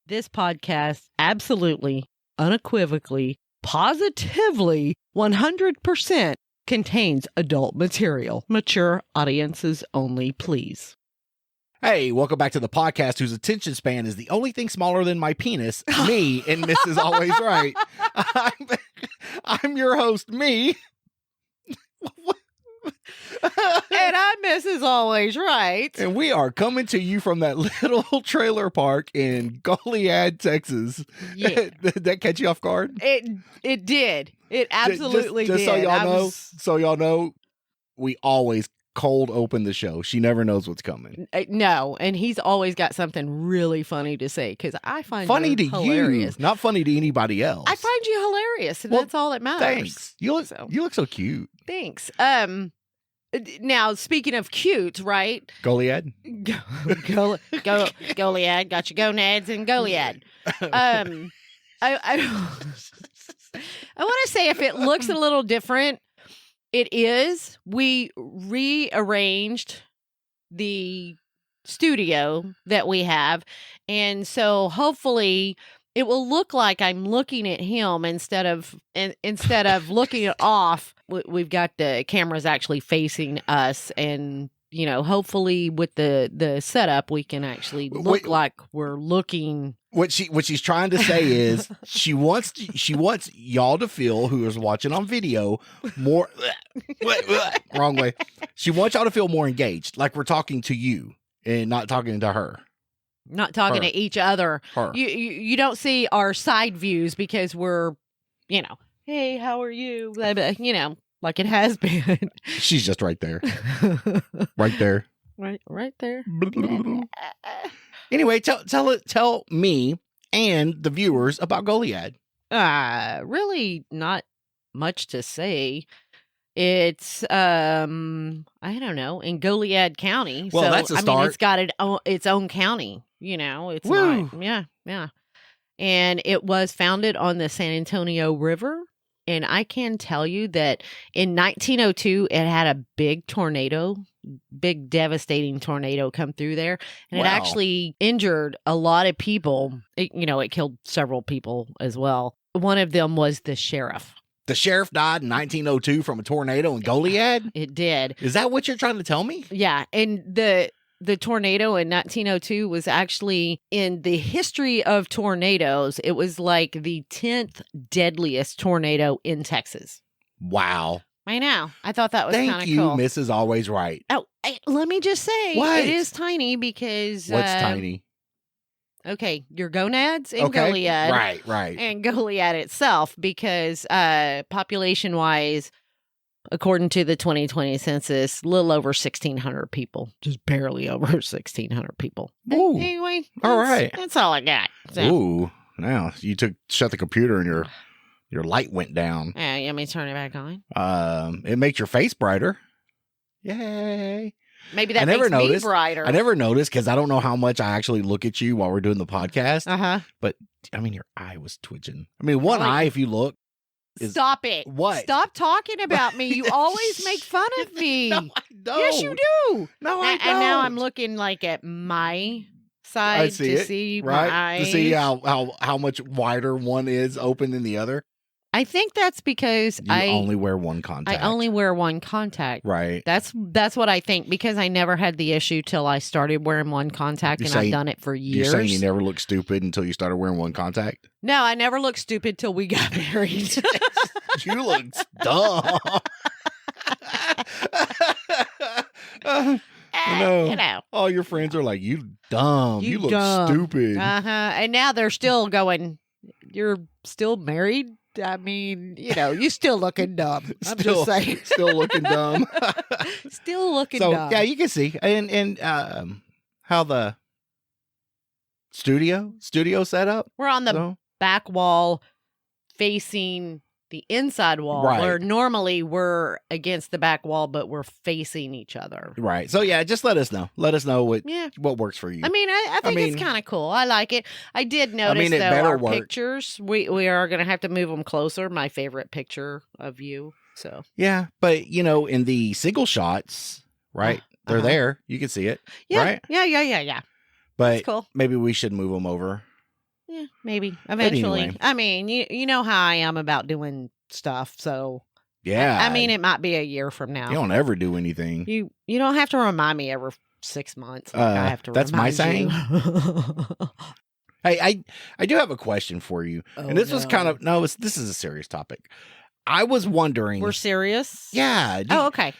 This podcast absolutely, unequivocally, positively, 100% contains adult material. Mature audiences only, please. Hey, welcome back to the podcast whose attention span is the only thing smaller than my penis, me, and Mrs. Always Right. I'm your host, me. And I'm Mrs. Always Right. And we are coming to you from that little trailer park in Goliad, Texas. Yeah. Did that catch you off guard? It did. It absolutely just did. So y'all know, we always cold open the show. She never knows what's coming. No, and he's always got something really funny to say because I find Funny you to hilarious. you, not funny to anybody else. I find you hilarious, and Well, that's all that matters. Thanks. You look so cute. Thanks. Now, speaking of cute, right? Goliad? Goliad, got your gonads and Goliad. I want to say if it looks a little different, it is. We rearranged the studio that we have, and so hopefully it will look like I'm looking at him instead of looking off. We've got the cameras actually facing us, and hopefully with the setup, we can actually look like we're looking. What she's trying to say is she wants y'all to feel, who is watching on video, more wrong way. She wants y'all to feel more engaged, like we're talking to you and not talking to her. Not talking to each other. Her. You don't see our side views because we're, hey, how are you? Like it has been. She's just right there. Right there. Right there. Anyway, tell me and the viewers about Goliad. Really not much to say. It's I don't know, in Goliad County. Well, so that's a start. It's got its own county. It's Woo. not, yeah. And it was founded on the San Antonio River. And I can tell you that in 1902, it had a big devastating tornado come through there. And Wow. It actually injured a lot of people. It killed several people as well. One of them was the sheriff. The sheriff died in 1902 from a tornado in Goliad? It did. Is that what you're trying to tell me? Yeah. And the tornado in 1902 was actually, in the history of tornadoes, it was like the 10th deadliest tornado in Texas. Wow. I know. I thought that was kind of cool. Thank you, Mrs. Always Right. Oh, let me just say, What? it is tiny because... What's tiny? Okay, your gonads and Goliad. Right. And Goliad itself, because population-wise, according to the 2020 census, a little over 1,600 people. Just barely over 1,600 people. Ooh. Anyway, All right. That's all I got. So, Ooh. Now, you shut the computer and your light went down. you want me to turn it back on? It makes your face brighter. Yay. Maybe that I never makes noticed. me brighter. I never noticed because I don't know how much I actually look at you while we're doing the podcast. Uh-huh. But, your eye was twitching. one eye, if you look. Stop it. What? Stop talking about me. You always make fun of me. No, I don't. Yes, you do. No, I don't. And now I'm looking like at my side I see to it, see right? my eyes. To see how much wider one is open than the other. I think that's because You only wear one contact. I only wear one contact. Right. That's what I think, because I never had the issue till I started wearing one contact, and I've done it for years. You're saying you never looked stupid until you started wearing one contact? No, I never looked stupid till we got married. You look dumb. No. All your friends are like, you dumb. You look dumb. stupid. Uh-huh. And now they're still going, you're still married? I mean, you still looking dumb. I'm just saying. Still looking dumb. Still looking so, dumb. yeah, you can see. And how the studio set up. We're on the back wall facing the inside wall, Right. where normally we're against the back wall, but we're facing each other. Right. So, yeah, just let us know. Let us know what works for you. I mean, I think it's kind of cool. I like it. I did notice, it though, better our work. pictures, we are going to have to move them closer. My favorite picture of you. So yeah, but, in the single shots, right, they're there. You can see it, yeah, right? Yeah. But That's cool. maybe we should move them over. maybe eventually. anyway. I mean, you know how I am about doing stuff, so Yeah. I mean, it might be a year from now. you don't ever do anything. You don't have to remind me every 6 months. Like I have to. That's my remind you. Hey, I do have a question for you. And this was kind of this is a serious topic. I was wondering. We're serious. Yeah. Oh, okay.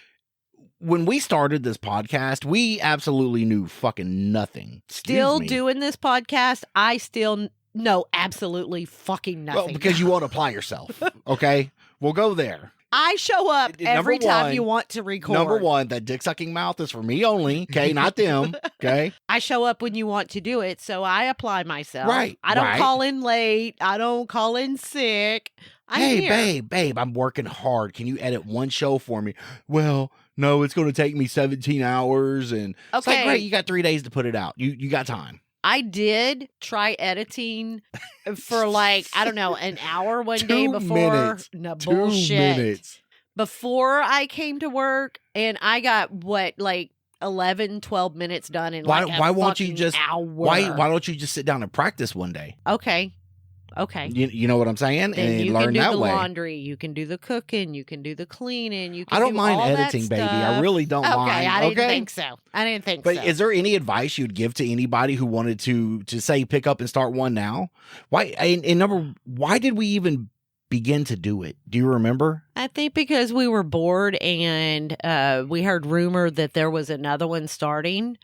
When we started this podcast, we absolutely knew fucking nothing. Still doing this podcast, I still know absolutely fucking nothing. Well, because you won't apply yourself. Okay, we'll go there. I show up every time you want to record. Number one, that dick sucking mouth is for me only. Okay, not them. Okay, I show up when you want to do it, so I apply myself. Right. I don't call in late. I don't call in sick. Hey, babe, I'm working hard. Can you edit one show for me? Well, no, it's going to take me 17 hours, and it's like, great, you got 3 days to put it out. You got time. I did try editing for like, I don't know, an hour one day before. Minutes. No, 2 bullshit. minutes. Before I came to work, and I got, like 11, 12 minutes done in like a why won't you just hour. Why don't you just sit down and practice one day? Okay. You know what I'm saying? Then and you learn can do that the way. laundry. You can do the cooking. You can do the cleaning. You can I don't do mind all editing, that baby. I stuff. really don't mind. I didn't think so. But is there any advice you'd give to anybody who wanted to say pick up and start one now? Why? Why did we even begin to do it? Do you remember? I think because we were bored and we heard rumor that there was another one starting,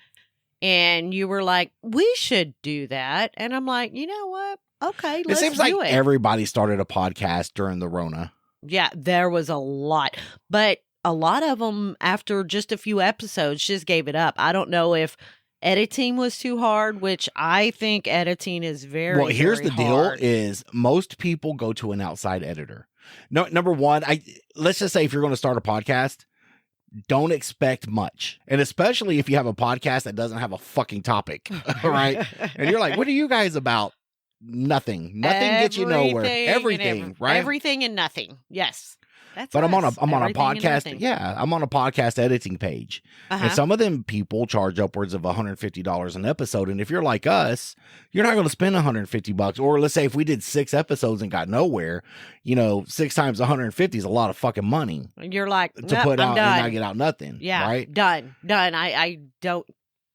and you were like, "We should do that," and I'm like, you know what? Okay, let's do it. It seems like everybody started a podcast during the Rona. Yeah, there was a lot, but a lot of them after just a few episodes just gave it up. I don't know if editing was too hard, which I think editing is very, well, here's very the deal hard. is most people go to an outside editor. No, number one, let's just say if you're going to start a podcast, don't expect much. And especially if you have a podcast that doesn't have a fucking topic, right? And you're like, what are you guys about? Nothing gets you nowhere. Everything, right? Everything and nothing. Yes. That's but I'm on a Everything and podcast. nothing. Yeah, I'm on a podcast editing page, Uh-huh. and some of them people charge upwards of $150 an episode. And if you're like us, you're not going to spend $150. Or let's say if we did 6 episodes and got nowhere, 6 times 150 is a lot of fucking money You're like, to "Nope, put I'm out done." and not get out nothing. Yeah, right. done. I don't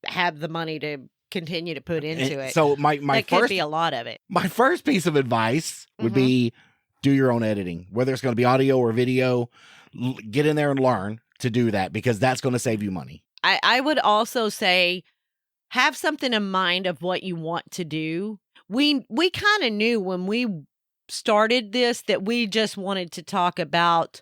have the money to continue to put into And it. so my that could be a lot of it. my first piece of advice would Mhm. be do your own editing, whether it's going to be audio or video. Get in there and learn to do that because that's going to save you money. I would also say have something in mind of what you want to do. We kind of knew when we started this that we just wanted to talk about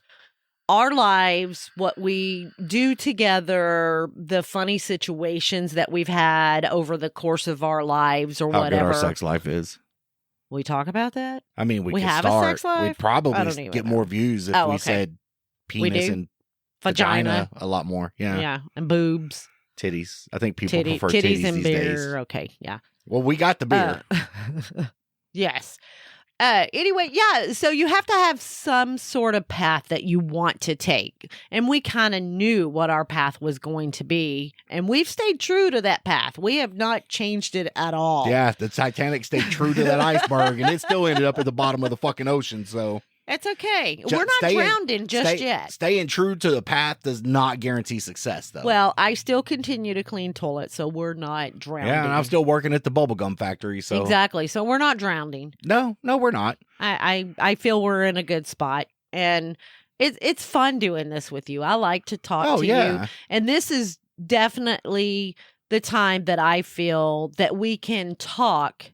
our lives, what we do together, the funny situations that we've had over the course of our lives or How whatever. good our sex life is. We talk about that? I mean, we could have start. a sex life? We'd probably I don't even get know. more views if Oh, we okay. said We penis do? and Vagina. a lot more. Yeah. Yeah. And boobs. Titties. I think people prefer titties titties and these beer. days. Okay. Yeah. Well, we got the beer. Yes. Anyway, yeah. So you have to have some sort of path that you want to take. And we kind of knew what our path was going to be. And we've stayed true to that path. We have not changed it at all. Yeah, the Titanic stayed true to that iceberg, and it still ended up at the bottom of the fucking ocean. So It's okay. Ju- We're not staying- drowning just yet. Staying true to the path does not guarantee success, though. Well, I still continue to clean toilets, so we're not drowning. yeah, and I'm still working at the bubblegum factory. So Exactly. So we're not drowning. no, we're not. I feel we're in a good spot, and it's fun doing this with you. I like to talk Oh to you, yeah, and this is definitely the time that I feel that we can talk,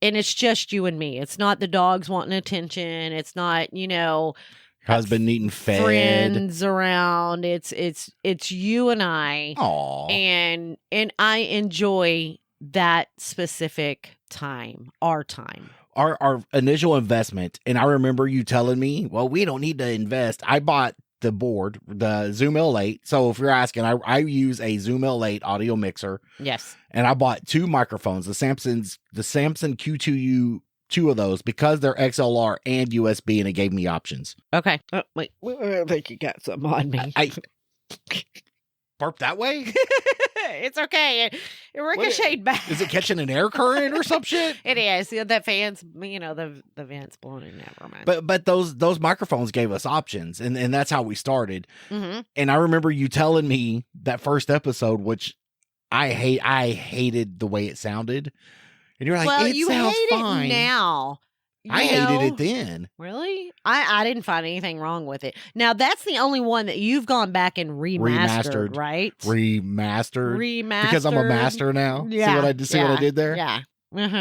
and it's just you and me. It's not the dogs wanting attention. It's not husband needing fed. friends around. It's you and I, Aw. and I enjoy that specific time, our time. Our initial investment, and I remember you telling me, well, we don't need to invest. I bought the board, the Zoom L8. So if you're asking, I use a Zoom L8 audio mixer, Yes. and I bought 2 microphones, the Samson Q2U, 2 of those because they're XLR and USB, and it gave me options. Okay. Wait, I think you got something on me. I burp that way? It's okay. It ricocheted back. Is it catching an air current or some shit? It is. Yeah, that fan's, the vent's blowing in. Never mind. But those microphones gave us options, and that's how we started. Mm-hmm. And I remember you telling me that first episode, which I hated the way it sounded. And you're like, well, it you sounds hate fine. it now. I hated it then. Really? I didn't find anything wrong with it. Now, that's the only one that you've gone back and remastered. Right? Remastered. Remastered. Because I'm a master now. Yeah. See what I did there? Yeah.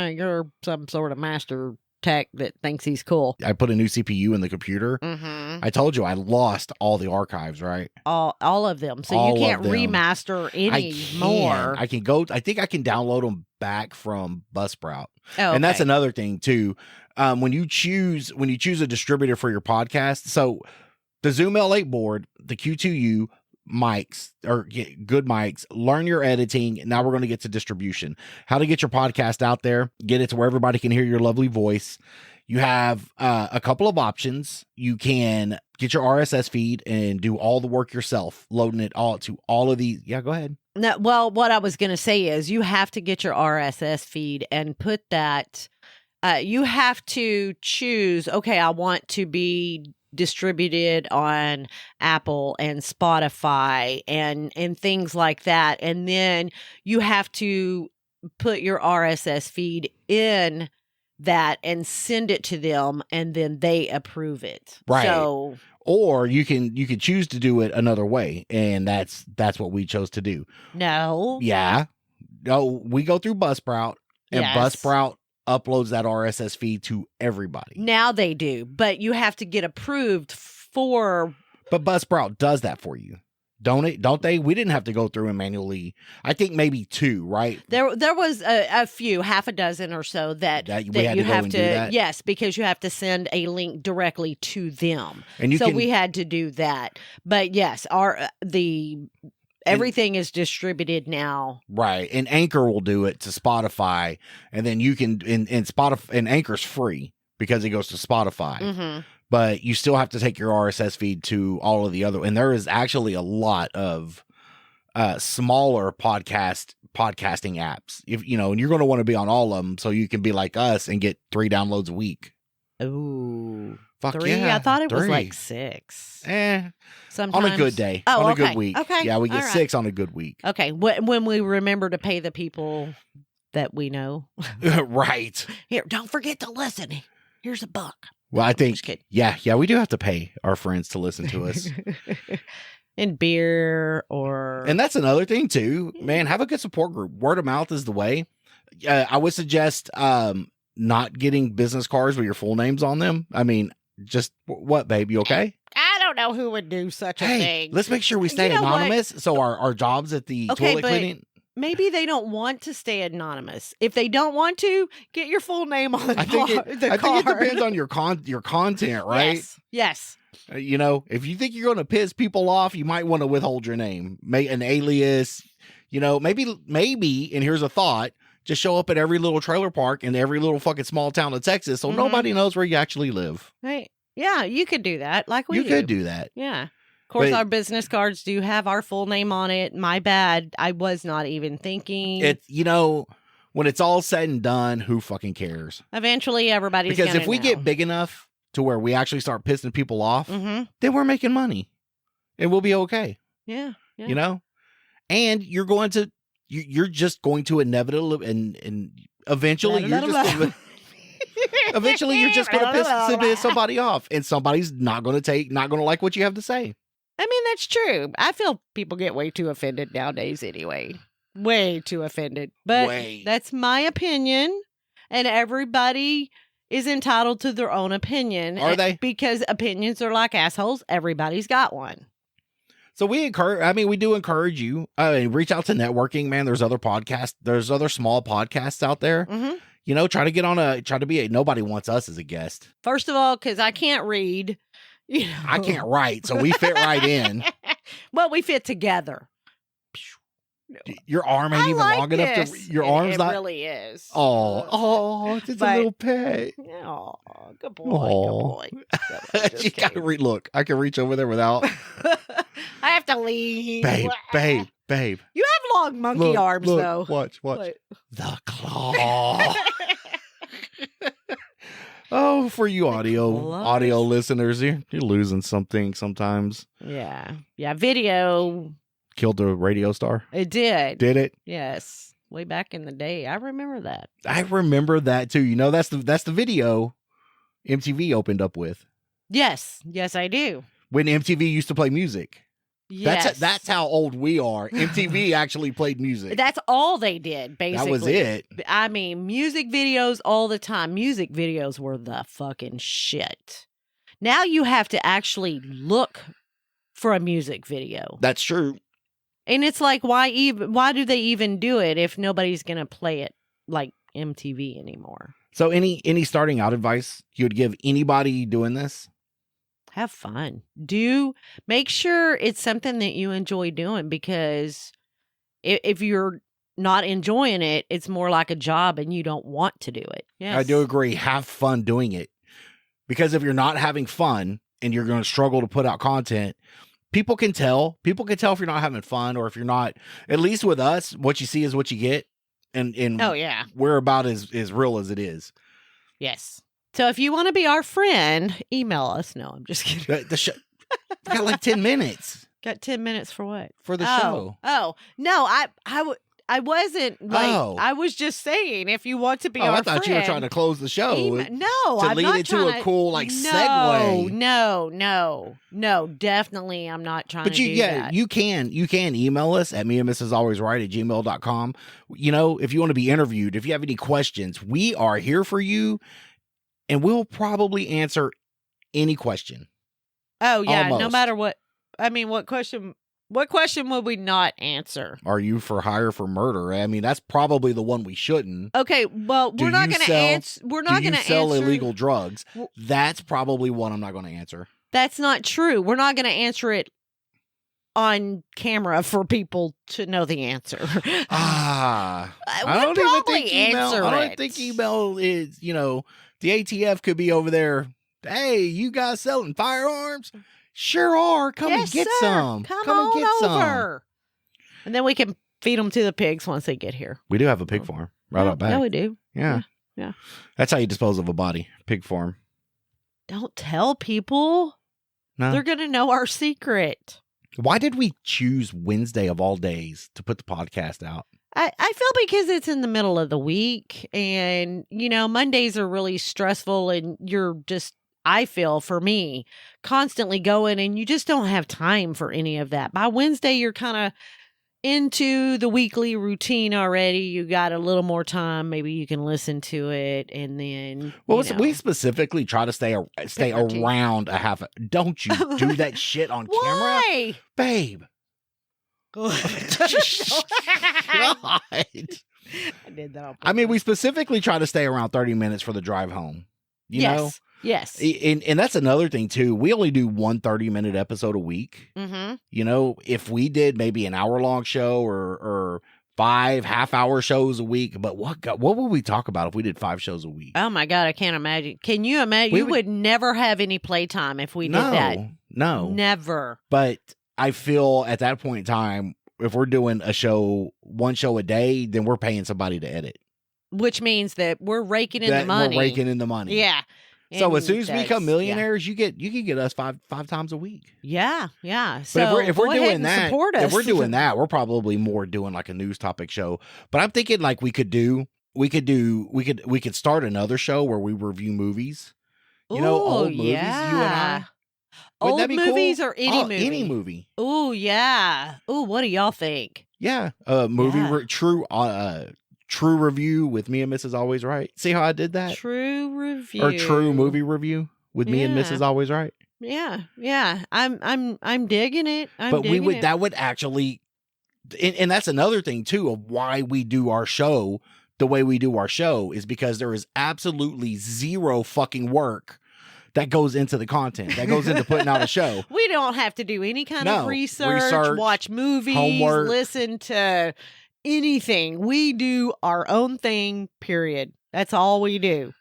You're some sort of master tech that thinks he's cool. I put a new CPU in the computer. Mm-hmm. I told you I lost all the archives, right? All of them. So All you can't of them. remaster any more. I can go. I think I can download them back from Buzzsprout. Oh, And that's okay. another thing too. When you choose a distributor for your podcast, so the Zoom L8 board, the Q2U mics or good mics, learn your editing. Now we're going to get to distribution, how to get your podcast out there, get it to where everybody can hear your lovely voice. You have a couple of options. You can get your RSS feed and do all the work yourself, loading it all to all of these. Yeah, go ahead. No, well, what I was going to say is you have to get your RSS feed and put that. You have to choose, okay, I want to be distributed on Apple and Spotify and things like that. And then you have to put your RSS feed in that and send it to them, and then they approve it. Right. So, or you can choose to do it another way, and that's what we chose to do. no. Yeah. No, we go through Buzzsprout, and Yes. Buzzsprout uploads that RSS feed to everybody. Now they do, but you have to get approved for. But Buzzsprout does that for you. Don't they? We didn't have to go through and manually. I think maybe 2, right? There was a few, half a dozen or so that That we had you to go have and to. do that? Yes, because you have to send a link directly to them. And you So can we had to do that. But yes, everything is distributed now. right, and Anchor will do it to Spotify, and then you can and Spotify, and Anchor's free because it goes to Spotify. Mm-hmm. But you still have to take your RSS feed to all of the other, and there is actually a lot of smaller podcasting apps. If and you're going to want to be on all of them, so you can be like us and get 3 downloads a week. Ooh, Fuck 3? yeah, I thought it was 3. like 6. On Sometimes a good day, Oh, on a okay. good week. Okay, Yeah, we get all right. 6 on a good week. Okay, when we remember to pay the people that we know. Right. Here, don't forget to listen. Here's $1. Well, I think Just kidding. yeah, we do have to pay our friends to listen to us. And beer or And that's another thing too, man. Have a good support group. Word of mouth is the way. I would suggest not getting business cards with your full names on them. I mean, just what, babe? You okay? I don't know who would do such a Hey, thing. let's make sure we stay You know what? anonymous. So our jobs at the Okay, toilet but cleaning. Maybe they don't want to stay anonymous. If they don't want to, get your full name on the I think card. I think it depends on your content, right? Yes. If you think you're going to piss people off, you might want to withhold your name, make an alias. Maybe. And here's a thought: just show up at every little trailer park in every little fucking small town of Texas, so Mhm. nobody knows where you actually live. Right. Yeah, you could do that. Like we You could do that. Yeah. Of course, But- our business cards do have our full name on it. My bad. I was not even thinking. It's when it's all said and done, who fucking cares? Eventually, everybody's Because if gonna we know. get big enough to where we actually start pissing people off, Mhm. then we're making money, and we'll be okay. Yeah. And you're just going to inevitably and eventually you're just going to piss somebody off, and somebody's not going to like what you have to say. I mean, that's true. I feel people get way too offended nowadays anyway. Way too offended. But Way. that's my opinion. And everybody is entitled to their own opinion. Are they? Because opinions are like assholes. Everybody's got one. So we do encourage you. Reach out to networking, man. There's other podcasts. There's other small podcasts out there. Mm-hmm. Try to be nobody wants us as a guest. First of all, because I can't read. I can't write, so we fit right in. Well, we fit together. Your arm ain't I even like long enough to. this. Your arm's it not. really is. Oh, it's a But- little pet. Oh, good boy. Aw. Good boy. Just You gotta kidding. Look, I can reach over there without. I have to leave. Babe, Babe. You have long monkey arms, though. Watch. What? The claw. Oh, for you audio listeners, you're losing something sometimes. Yeah. Video. Killed the radio star. It did. Did it? Yes. Way back in the day. I remember that. I remember that too. You know, that's the video MTV opened up with. Yes. Yes, I do. When MTV used to play music. Yes. That's how old we are. MTV actually played music. That's all they did, basically. That was it. I mean, music videos all the time. Music videos were the fucking shit. Now you have to actually look for a music video. That's true. And it's like, why do they even do it if nobody's going to play it like MTV anymore? So any starting out advice you would give anybody doing this? Have fun. Make sure it's something that you enjoy doing, because if you're not enjoying it, it's more like a job and you don't want to do it. Yes. I do agree. Have fun doing it. Because if you're not having fun and you're going to struggle to put out content, people can tell. People can tell if you're not having fun, or if you're not, at least with us, what you see is what you get. And oh, yeah. We're about as real as it is. Yes. So if you want to be our friend, email us. No, I'm just kidding. The show got like 10 minutes. Got 10 minutes for what? For the show. Oh, no, I wasn't like, I was just saying, if you want to be our friend. I thought you were trying to close the show. No, to I'm lead not it to a cool segue. No, definitely I'm not trying to do that. You can email us at meandmrsalwaysright@gmail.com. You know, if you want to be interviewed, if you have any questions, we are here for you. And we'll probably answer any question. Oh, yeah. Almost. No matter what. I mean, what question would we not answer? Are you for hire for murder? I mean, that's probably the one we shouldn't. Okay, well, we're not going to answer. We're not going to answer. Sell illegal drugs? That's probably one I'm not going to answer. That's not true. We're not going to answer it on camera for people to know the answer. I don't even think email. I don't think email is, the ATF could be over there. Hey, you guys selling firearms? Sure are. Come and get some. Come on and get over. And then we can feed them to the pigs once they get here. We do have a pig farm right out back. Yeah, we do. Yeah. That's how you dispose of a body. Pig farm. Don't tell people. No. They're going to know our secret. Why did we choose Wednesday of all days to put the podcast out? I feel because it's in the middle of the week, and, Mondays are really stressful, and you're just, I feel, for me, constantly going, and you just don't have time for any of that. By Wednesday, you're kind of into the weekly routine already. You got a little more time. Maybe you can listen to it, and then. Well, we specifically try to stay around a half. Don't you do that shit on camera? Why? Babe. God. I did that. I mean, we specifically try to stay around 30 minutes for the drive home. You know? Yes. And that's another thing, too. We only do one 30-minute episode a week. Mm-hmm. If we did maybe an hour-long show or 5 half-hour shows a week, but what would we talk about if we did 5 shows a week? Oh, my God, I can't imagine. Can you imagine? You would never have any playtime if we did that. No. Never. But I feel at that point in time, if we're doing one show a day, then we're paying somebody to edit. Which means that we're raking in the money. We're raking in the money. Yeah. So as soon as we become millionaires, you can get us five times a week. Yeah. So if we're doing that, support us. if we're doing that, we're probably more doing like a news topic show. But I'm thinking like we could start another show where we review movies. Old movies. Yeah. You and I. Old movies cool? Or any movie? Any movie. Oh, yeah. Oh, what do y'all think? Yeah. True review with me and Mrs. Always Right. See how I did that? True review. Or true movie review with me and Mrs. Always Right. Yeah. I'm digging it. That would actually, and that's another thing too of why we do our show the way we do our show is because there is absolutely zero fucking work that goes into the content, that goes into putting out a show. We don't have to do any kind of research, watch movies, homework, listen to anything. We do our own thing, period. That's all we do.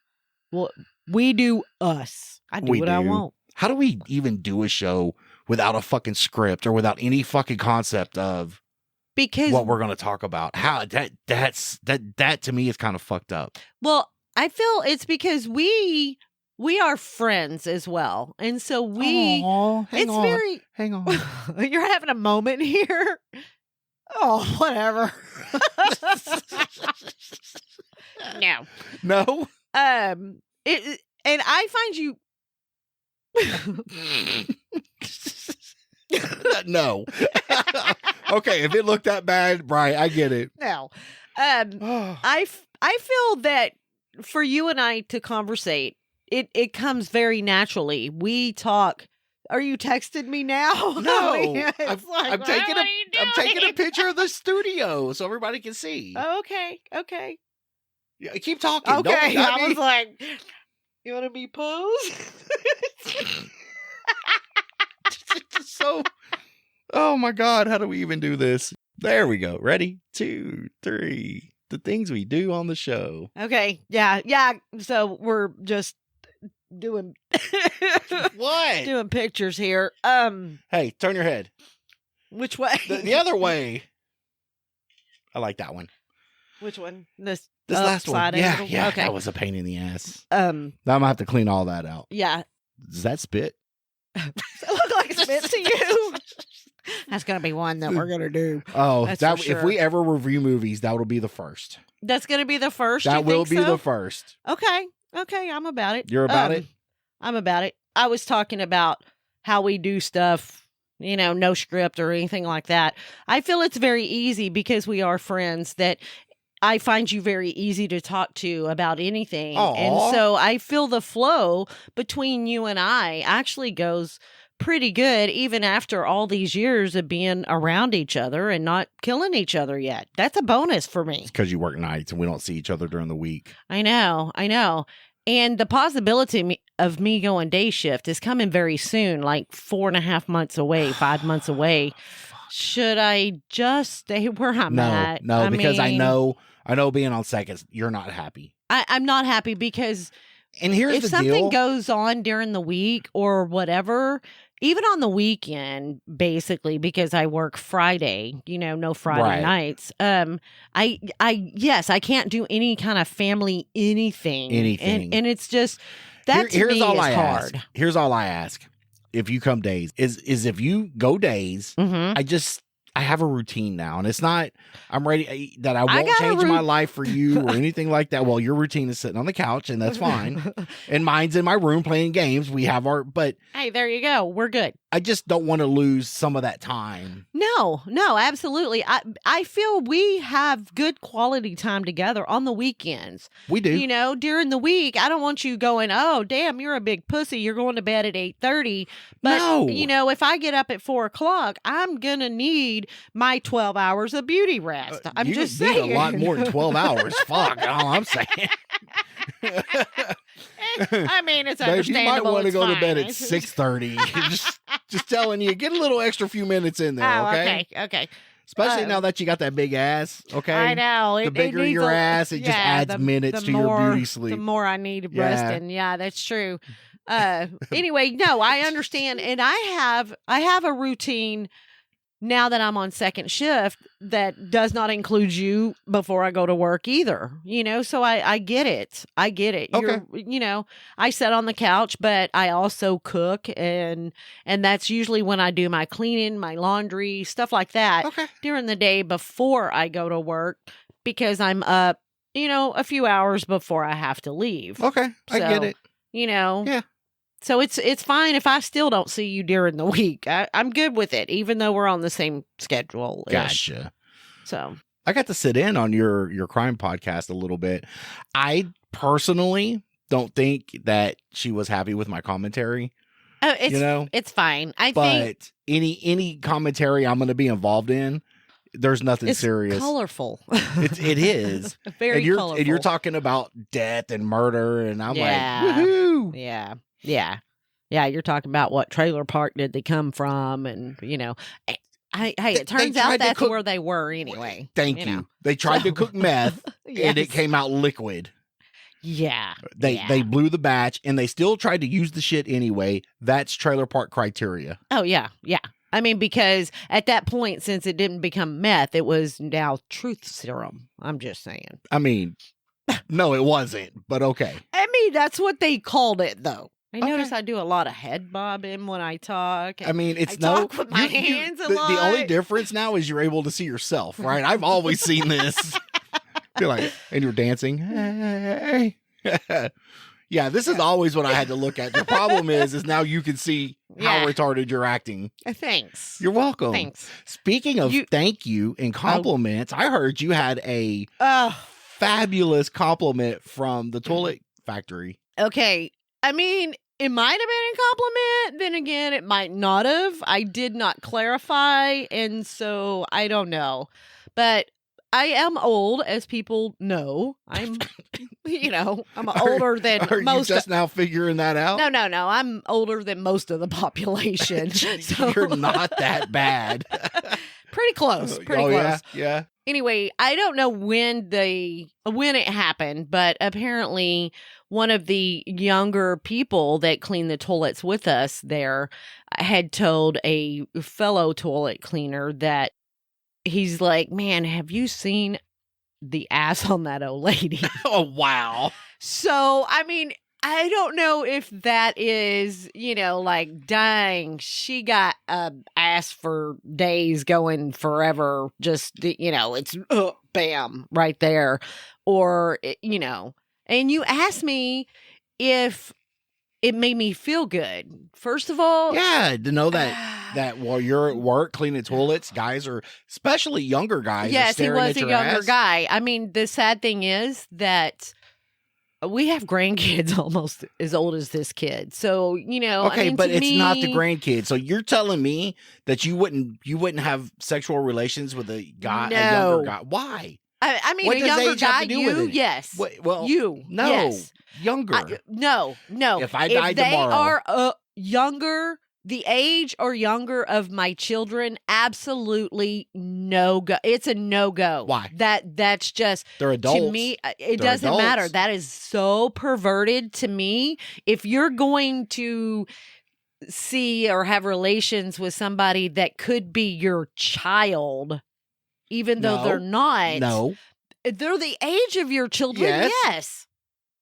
Well, we do us. I do what I want. How do we even do a show without a fucking script or without any fucking concept of because what we're going to talk about. How that to me is kind of fucked up. well, I feel it's because we are friends as well, and so Aw, hang on. very. Hang on. You're having a moment here. Oh, whatever. No. No. It and I find you. No. Okay, if it looked that bad, right, I get it. No. I feel that for you and I to conversate, it comes very naturally. We talk. Are you texting me now? No, It's like, I'm taking what are you I'm taking a doing? picture of the studio so everybody can see. Oh, okay. Yeah, keep talking. Okay. Don't, I was like, you want to be posed? so. Oh my God! How do we even do this? There we go. Ready? 2, 3. The things we do on the show. Okay. Yeah. So we're just doing What? doing pictures here. Hey, turn your head. Which way? The other way. I like that one. Which one? This last one. upside Yeah, angle? yeah. Okay. That was a pain in the ass. Now Now I'm gonna have to clean all that out. yeah. Does that spit? Does it look like spit to you? That's gonna be one that we're gonna do. Oh, That's that for if we ever review movies, that will be the first. That's gonna be the first. That you will think be so? the first. Okay, I'm about it. You're about it? I'm about it. I was talking about how we do stuff, no script or anything like that. I feel it's very easy because we are friends that I find you very easy to talk to about anything. Aw. And so I feel the flow between you and I actually goes pretty good even after all these years of being around each other and not killing each other yet. That's a bonus for me. It's because you work nights and we don't see each other during the week. I know. And the possibility of me going day shift is coming very soon, like 4.5 months away, 5 months away. Should I just stay where I'm at? No, because I mean, know being on seconds, you're not happy. I'm not happy because And here's if the something deal. goes on during the week or whatever, even on the weekend, basically, because I work Friday, no Friday Right. nights. I can't do any kind of family anything. And it's just that to Here's me all is I hard. ask. Here's all I ask. If you come days, is if you go days, Mm-hmm. I have a routine now, and it's not. I'm ready that I I won't got a change my life for you or anything like that. Well, your routine is sitting on the couch, and that's fine. And mine's in my room playing games. We have but Hey, there you go. We're good. I just don't want to lose some of that time. No, absolutely. I feel we have good quality time together on the weekends. We do. During the week, I don't want you going, oh, damn, you're a big pussy. You're going to bed at 8:30. But, No. if I get up at 4 o'clock, I'm going to need my 12 hours of beauty rest. I'm you just need saying. a lot more than 12 hours. Fuck, all I'm saying. I mean, it's Babe, you understandable. might want to It's go to fine. bed at 6:30. just telling you, get a little extra few minutes in there, Oh, okay? okay. Especially now that you got that big ass, okay? I know. The bigger your ass, it just adds minutes to your beauty sleep. The more I need Yeah. resting. Yeah, that's true. Anyway, no, I understand. And I have a routine now that I'm on second shift that does not include you before I go to work either. So I get it. Okay. I sit on the couch, but I also cook and that's usually when I do my cleaning, my laundry, stuff like that Okay. during the day before I go to work because I'm up, a few hours before I have to leave. Okay. I get So, it. Yeah. So it's fine if I still don't see you during the week. I'm good with it, even though we're on the same schedule. Gotcha. So I got to sit in on your crime podcast a little bit. I personally don't think that she was happy with my commentary. it's fine. I But think any commentary I'm going to be involved in, there's nothing it's serious. colorful. It is. Very and you're, colorful. And you're talking about death and murder, and I'm Yeah. like, woohoo! Yeah. You're talking about what trailer park did they come from, and Hey, it turns out that's where they were anyway. Thank you. They tried to cook meth, and it came out liquid. Yeah. They blew the batch, and they still tried to use the shit anyway. That's trailer park criteria. Oh yeah. I mean, because at that point, since it didn't become meth, it was now truth serum. I'm just saying. I mean, no, it wasn't, but okay. I mean, that's what they called it, though. I Okay. notice I do a lot of head bobbing when I talk. I mean, it's I no. talk with my hands a the only lot. difference now is you're able to see yourself, right? I've always seen this. You're like, and you're dancing. Hey. Yeah, this is always what I had to look at. The problem is now you can see how Yeah. retarded you're acting. Thanks. You're welcome. Thanks. Speaking of thank you and compliments, I heard you had a fabulous compliment from the toilet factory. Okay. I mean, it might have been a compliment. Then again, it might not have. I did not clarify. And so I don't know. But I am old, as people know. I'm, I'm older than Are most. you just now figuring that out? No. I'm older than most of the population. So You're not that bad. pretty close. Pretty oh, close. Yeah. Anyway, I don't know when it happened, but apparently one of the younger people that cleaned the toilets with us there had told a fellow toilet cleaner that he's like, man, have you seen the ass on that old lady? Oh, wow. So, I mean, I don't know if that is, like, dang, she got ass for days going forever. Just, it's bam right there. Or, and you asked me if it made me feel good. First of all. Yeah, to know that while you're at work cleaning toilets, guys are, especially younger guys, are Yes, he staring was at a your younger ass. guy. I mean, the sad thing is that we have grandkids almost as old as this kid. So, Okay, to but it's not the me- grandkids. So you're telling me that you wouldn't have sexual relations with a guy, a No. younger guy? Why? I mean, What a does younger age have guy, to do with you, it? yes. Well, You, no, yes. younger. No. If I died they tomorrow- are younger, the age or younger of my children, absolutely no go. It's a no go. Why? That's just They're adults. to me. It They're doesn't matter. adults. That is so perverted to me. If you're going to see or have relations with somebody that could be your child, even though No. they're not, No, they're the age of your children. Yes. Yes.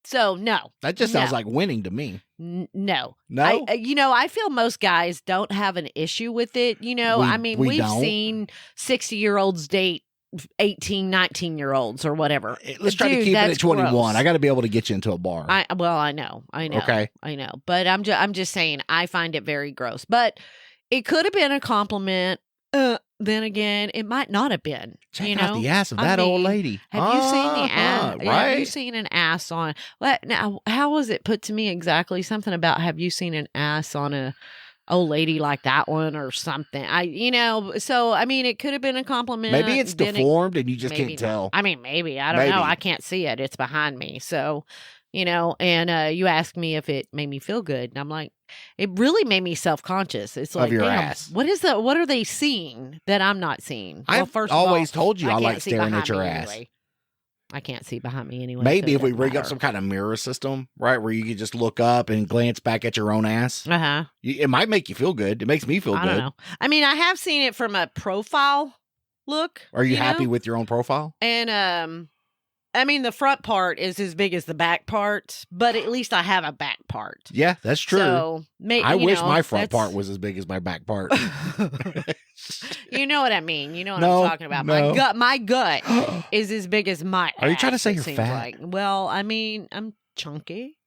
So no, that just sounds No. like winning to me. no. No, I feel most guys don't have an issue with it. I mean, we we've don't. seen 60-year-olds date 18, 19-year-olds or whatever. let's try to Dude, keep it that's at 21. gross. I got to be able to get you into a bar. I know. Okay. I know. But I'm just saying I find it very gross. But it could have been a compliment. Then again, it might not have been. Check out the ass of I that old mean, lady. Have you seen the ass? Right? Have you seen an ass on? What now? How was it put to me exactly? Something about have you seen an ass on a old lady like that one or something? So I mean, it could have been a compliment. Maybe it's then deformed and you just maybe can't tell. I mean, maybe I don't know. Maybe. I can't see it. It's behind me. So, and you asked me if it made me feel good, and I'm like, it really made me self-conscious. It's like, your damn, ass. what are they seeing that I'm not seeing? I've first of all, always told you I can't like see staring at behind your me ass. anyway. I can't see behind me anyway. Maybe so if we rig up some kind of mirror system, right, where you can just look up and glance back at your own ass, it might make you feel good. It makes me feel I good. don't know. I mean, I have seen it from a profile look. Are you happy know? with your own profile? And I mean, the front part is as big as the back part, but at least I have a back part. Yeah, that's true. So I wish my front part was as big as my back part. You know what I mean. You know what No, I'm talking about. no. My gut is as big as my Are you trying to ass, say it you're seems fat? like. Well, I mean, I'm chunky.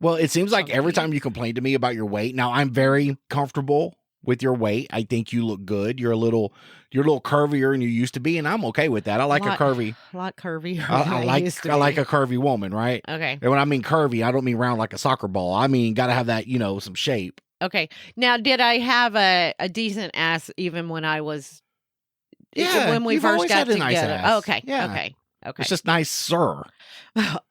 Well, it seems like every Chunky. time you complain to me about your weight, now I'm very comfortable with your weight. I think you look good. You're a little curvier than you used to be, and I'm okay with that. I like a Lot- curvy. A lot curvier. I than used to I like be. a curvy woman, right? Okay. And when I mean curvy, I don't mean round like a soccer ball. I mean got to have that, some shape. Okay. Now, did I have a decent ass even when I was? Yeah, When we you've first always got had a nice together. ass. Okay. Yeah. Okay. Okay. It's just nice, sir.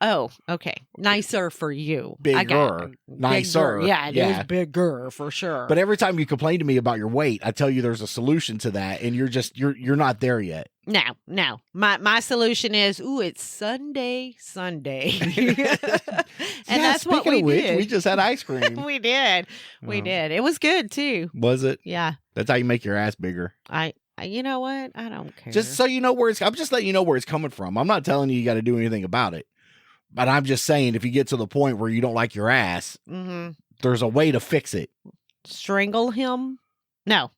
Oh, okay. Nicer for you. I got Bigger. it. Nicer. Bigger. Yeah, it Yeah. is bigger for sure. But every time you complain to me about your weight, I tell you there's a solution to that, and you're not there yet. No. My solution is, it's Sunday. And that's what speaking we of which, did. we just had ice cream. We did. We Oh. did. It was good too. Was it? Yeah. That's how you make your ass bigger. You know what? I don't care. Just so you know where I'm just letting you know where it's coming from. I'm not telling you got to do anything about it. But I'm just saying, if you get to the point where you don't like your ass, there's a way to fix it. Strangle him? No.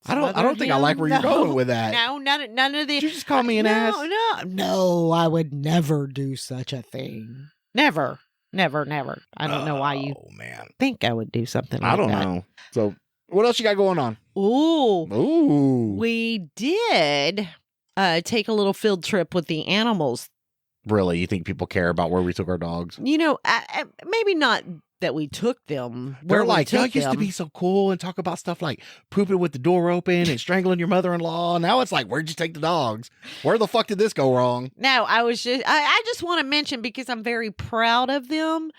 I don't think I like where you're going with that. No, none of the. Did you just call me an ass? No, I would never do such a thing. Never. I don't know why you think I would do something like that. I don't know. So, what else you got going on? Ooh. We did take a little field trip with the animals. Really? You think people care about where we took our dogs? You know, maybe not that we took them. They're like, y'all used to be so cool and talk about stuff like pooping with the door open and strangling your mother-in-law. Now it's like, where'd you take the dogs? Where the fuck did this go wrong? No, I just want to mention, because I'm very proud of them.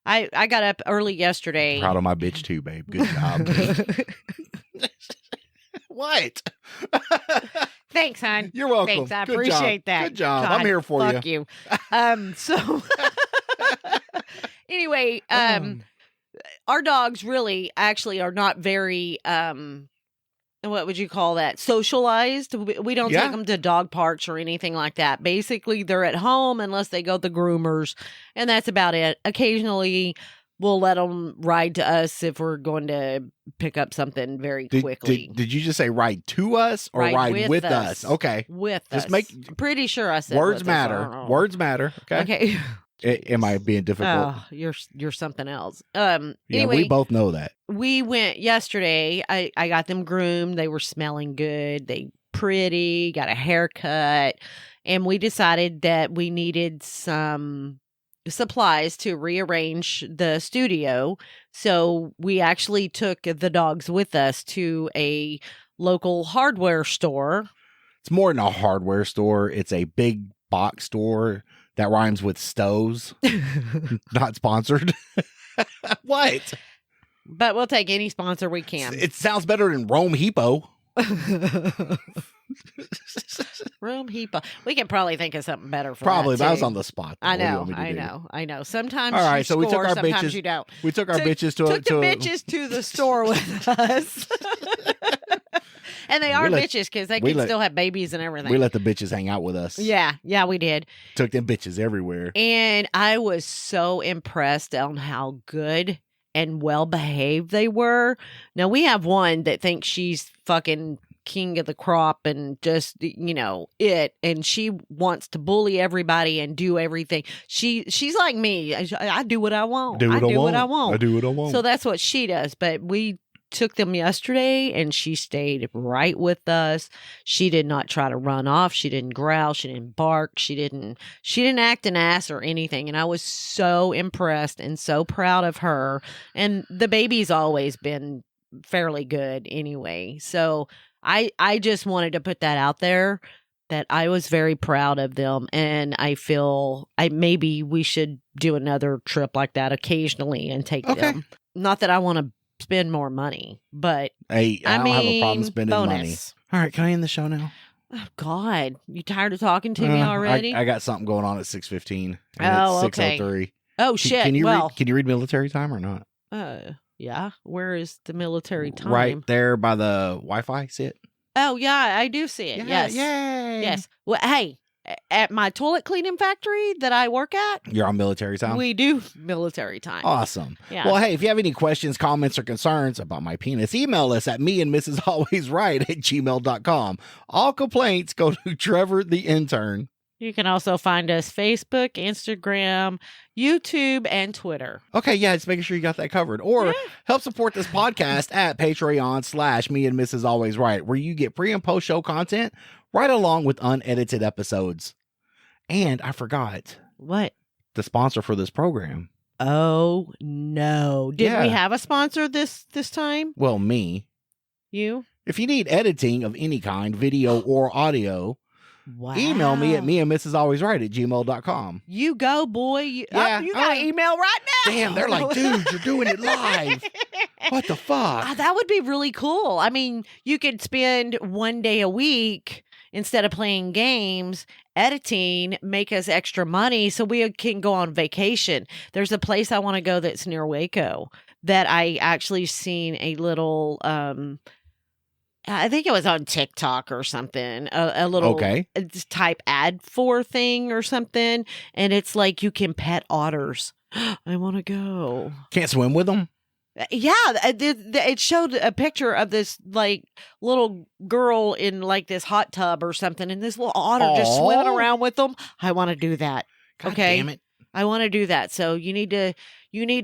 I got up early yesterday. Proud of my bitch too, babe. Good job. What? Thanks, hon. You're welcome. Thanks, I appreciate that. Good job. God, I'm here for fuck you. So anyway, our dogs really actually are not very what would you call that? Socialized. We don't take them to dog parks or anything like that. Basically, they're at home unless they go to the groomers, and that's about it. Occasionally, we'll let them ride to us if we're going to pick up something very quickly. Did you just say ride to us or ride with us? Okay. With just us. Pretty sure I said words matter. Words matter. Okay. Am I being difficult? Oh, you're something else. Yeah, anyway, we both know that. We went yesterday. I got them groomed. They were smelling good. They pretty, got a haircut. And we decided that we needed some supplies to rearrange the studio. So we actually took the dogs with us to a local hardware store. It's more than a hardware store. It's a big box store that rhymes with stoves. Not sponsored. What? But we'll take any sponsor we can. It sounds better than Rome Hippo. Rome Hippo. We could probably think of something better for probably, that but I was on the spot. I know. Sometimes all right, you so score, we took our sometimes bitches, you don't. We took our bitches took the bitches to the store with us. And they are bitches because they can still have babies and everything. We let the bitches hang out with us. Yeah, we did. Took them bitches everywhere. And I was so impressed on how good and well behaved they were. Now, we have one that thinks she's fucking king of the crop and just, and she wants to bully everybody and do everything. She's like me. I do what I want. I do what I want. So that's what she does. But we took them yesterday and she stayed right with us. She did not try to run off. She didn't growl. She didn't bark. She didn't act an ass or anything. And I was so impressed and so proud of her. And the baby's always been fairly good anyway. So I just wanted to put that out there, that I was very proud of them. And I feel maybe we should do another trip like that occasionally and take them. Not that I want to spend more money, but hey, I don't have a problem spending bonus. Money. All right, can I end the show now? Oh God, you tired of talking to me already? I got something going on at 6:15. Oh, it's 6:03. Oh shit! Can you read military time or not? Yeah. Where is the military time? Right there by the Wi-Fi. See it? Oh yeah, I do see it. Yeah, yes. Yay. Yes. Well, hey. At my toilet cleaning factory that I work at, you're on military time? We do military time. Awesome. Yeah. Well, hey, if you have any questions, comments, or concerns about my penis, email us at meandmrsalwaysright@gmail.com. All complaints go to Trevor the intern. You can also find us Facebook, Instagram, YouTube, and Twitter. Okay, yeah, just making sure you got that covered. Or help support this podcast at Patreon/meandmrsalwaysright, where you get pre and post show content right along with unedited episodes. And I forgot. What? The sponsor for this program. Oh, no. Did we have a sponsor this time? Well, me. You? If you need editing of any kind, video or audio, email me at meandmrsalwaysright@gmail.com. You go, boy. You got email right now. Damn, they're like, dude, you're doing it live. What the fuck? That would be really cool. I mean, you could spend one day a week instead of playing games, editing, make us extra money so we can go on vacation. There's a place I want to go that's near Waco that I actually seen a little I think it was on TikTok or something, a little Okay. type ad for thing or something. And it's like you can pet otters. I want to go. Can't swim with them? Yeah, it showed a picture of this like little girl in like this hot tub or something, and this little otter just swimming Aw. around with them. I want to do that. God Okay. damn it. I want to do that. So you need to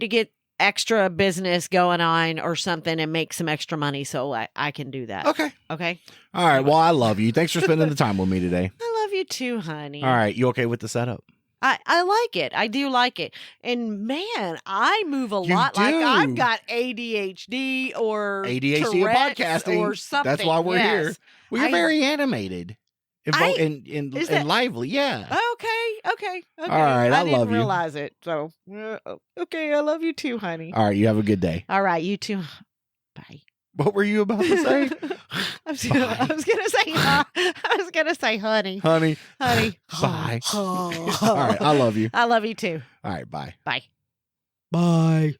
get extra business going on or something and make some extra money so I can do that. Okay. Okay. All right. Well, I love you. Thanks for spending the time with me today. I love you too, honey. All right. You okay with the setup? I like it. I do like it. And man, I move a You lot. Like I've do. got ADHD or ADHD of Tourette's podcasting. or something. That's why we're here. Yes. Well, you're I- very animated and, I- and is that- lively. Yeah. Okay. All right, I didn't love you. realize it. So okay, I love you too, honey. All right. You have a good day. All right, you too. Bye. What were you about to say? I was gonna say, honey, Honey. honey. Bye. All right. I love you. I love you too. All right. Bye. Bye. Bye.